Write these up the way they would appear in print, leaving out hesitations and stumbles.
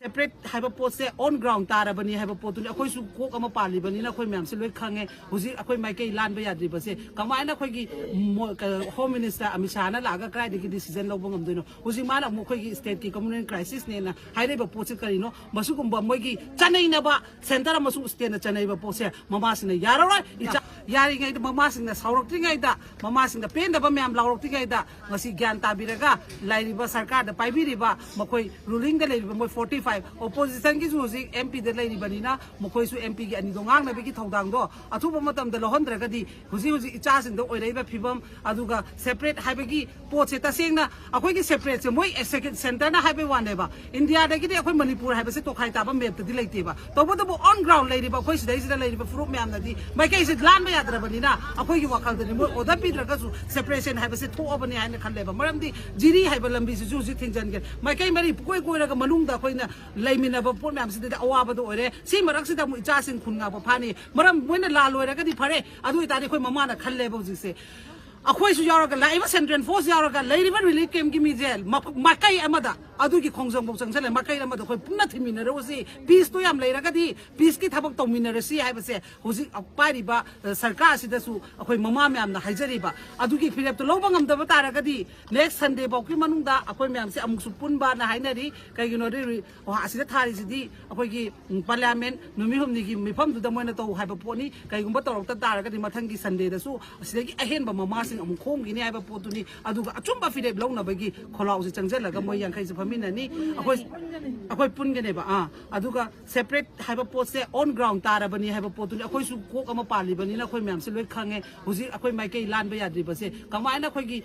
separate ให้แบบโพสเซ on ground ตาระบันนี้ให้แบบโพสตุนี่ค่อยสุโคกมาปาลีบันนี้นะค่อยแม่มสิลวยคังไงหุสิค่อยไม่เกี่ยล้านไปยาดีบัสเซกำไว้นะค่อยกี่โฮมมินิสเตอร์อมิชานะหลักก็ใกล้ที่ดิซิชันเราบังคับด้วยเนาะหุสิมาละมุค่อยกี่สเตทกี่คอมมูนิตี้คริสิสเนี่ยนะให้ได้แบบโพสต์กันเนาะมาสุกุมบ่มวยกี่จันนี่นะบ่เซ็นเตอร์มาสุสเตนจันนี่แบบโพสเซมามาสินะยาระไรอีจ้ายายังไงมามาสินะสาวรกที่ไงด่ามามาสินะเป็นแต่บ่แม่มเรารกที่ไงด่ามาสิज्ञानตาบิระกะไล่ริบะसरकारเดไปบิริบะมาค่อย ruling ได้เลยมา45 opposition की जो MP เดเลยริบะนี่นะมาค่อยสุ MP कीอันนี้ตรงงางนะไปกี่ทองดังดออะทุบมาตำเดละหันเดกะดีหุสิอิจ้าสินดอโอยได้แบบพิบมอะดูกะ separate ให้ไปกี่โพสเซตาเสียงนะอะค่อยกี่ separate มวย second center นะให้ไปวันได้บะอินเดียเดกี่ค่อยมณีปุระให้ไปสิตกให้ตาบะเมบตะดิเลยติบะตบตบ on ground เลยริบะค่อยสิได้สิได้เลยริบะฟรุแม่มนะดีไม่ใช่สิล้านไม่ยาดระบะนี่นะอะค่อยกี่ว่าคัลเดนี่มวยโอดะปิดระกะสุ separation ให้ไปสิทุอบะนี่ให้นะคันเลยบะมะรัมดีจีให้บลำบีสิจูสิทิ้งจันกันไม่ใช่ไม่ได้คุยแล้วก็มาลุ่งตาคุยนะเลยมีนะพูดแบบสิเดเอาว่าไปตัวเร่สิมารักสิดามุจ้าสินคุณงาปพานี่มารัมวันนั้นลาลอยแล้วก็ดีพาร์เร่อะดูอีตาดีคุยมาม่านะคันเลยบอกสิเสอะคุยสุยาร์กันไล่มาเซ็นทรัลโฟร์สยาร์กันไล่ริบันวิลลี่เกมกิมีเจลมาใกล้อามาดาอะดูกี่คงจงบอกสังเสริญมาใกล้อามาดาคุยปุ่นนั่งที่มีนะรู้สิพีสตัวยามเลยแล้วก็ดีพีสกี่ทับต้องมีนะรู้สิให้ไปเสหุสิเอาไปริบะสังกัดสิเดสูคุยมาม่าไม่อำนะให้เจริบะอะดูกี่ฟิลิปตัวโลบังอำดับตาแล้วก็ดี next Sunday บอกกี่มันนุ่งดาอะคุยไม่อำสิอามุสุปุ่นบ้านนะให้นะดีก็ยูโน่ดีว่าสิเดทาริสิดีอะคุยกี่พาร์ลิเมนต์นุ่มหุ่มนี่กี่มีพัมตัวดำมันนะตัวให้แบบพวกนี้ก็ยูบัตรออกตาแล้วก็ดีมาทั้งกี่ Sunday เดสูสิเดกี่เห็นแบบมาม่าสิอามุโค้งกี่เนี่ยแบบพูดนี่อะดูก็จุ่มบาฟิเดบลงนะไปกี่ขลาวสิจังเจแล้วก็มวยยังใครจะพามินนี่อะคุยปุ่นกันเนี่ยบ่อะดูก็ separate ให้แบบโพสเซ on ground ตาระบันนี้ให้แบบพูดนี่อะคุยสุโคกมาปาลีบันนี้นะคุยแม่มสิลวยคังไงหุสิอะคุยไม่เกี่ยล้านไปยาดีบัสเซกำไว้นะคุยกี่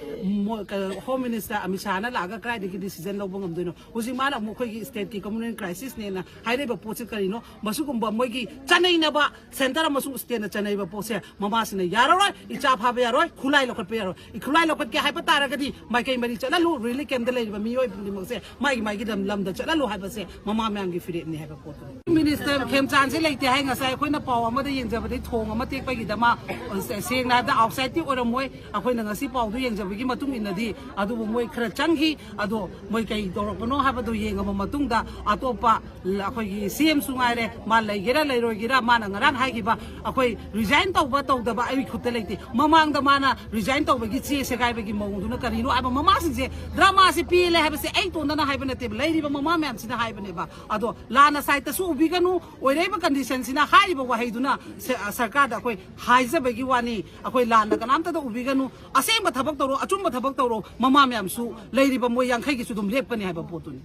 โฮมมินิสเตอร์อมิชานะหลักก็ใกล้ที่ดิซิชันเราบังคับด้วยเนาะหุสิมาละมุค่อยกี่สเตทกี่คอมมูนิตี้คริสิสเนี่ยนะให้ได้แบบโพสต์กันเนาะมาสุกุมบ่มวยกี่จันนี่นะบ่เซ็นเตอร์มาสุสเตนจันนี่แบบโพสเซมามาสินะยาระไรอีจ้าพาไปยาระคุไลเราคนไปยาระอีคุไลเราคนแกให้ปตาระก็ดีไม่เกี่ยไม่ดีจะนั่นรู้ really เกมเดเลยแบบมีโยเป็นดิมเซ่ไม่กี่ลำเดจะนั่นรู้ให้ไปเซ่มาแม่งกี่ฟิเดนี่ให้แบบโพสต์มินิสเตอร์เข้มจานสิเลยที่ให้เงาใส่คุยน่ะปอว่าไม่ได้ยินจะไปได้ทงไม่ได้ไปกี่แต่มาเสียงนะแต่ออกไซต์ที่อารมวยอะคุยน่ะสิปอดูยังจะไปกี่มาตุ้งอินนะดีอะดูมวยคราจังฮีอะดูมวยกี่ตัวรบน้องให้ไปดูยังกับมาตุ้งดาอะตัวปะอะคุยกี่ซีเอ็มสุงไงเลยมาเลยกี่ระเลยรอยกี่ระมานั่งร้านให้กี่ปะอะคุย resign ตัวปะตัวดาไอ้ขุดเลยที่มาดามานะ resign ตัวไปกี่เสียเสกายไปกี่มองดูนะกันนี่นู้ไอ้มาสิเสียดราม่าสิปีเลยให้ไปเสียไอ้ตัวนั้นให้ไปเนี่ยเต็มเลยที่มาแม่สินะให้ไปเนี่ยปะอะดูลานะไซต์สู้บิกันนู้โอ้ยได้มากันดิเซนสินะให้บอกว่าให้ดูนะसरकार दा कोई हाइजे बगी वानी अखोई लान दा कनाम ता दो उबी गनु असें ब थबक तरो अचुम ब थबक तरो ममा म्याम सु लेरि ब मोय यांखै कि सुदुम लेप पनि हाइबा पोतुनी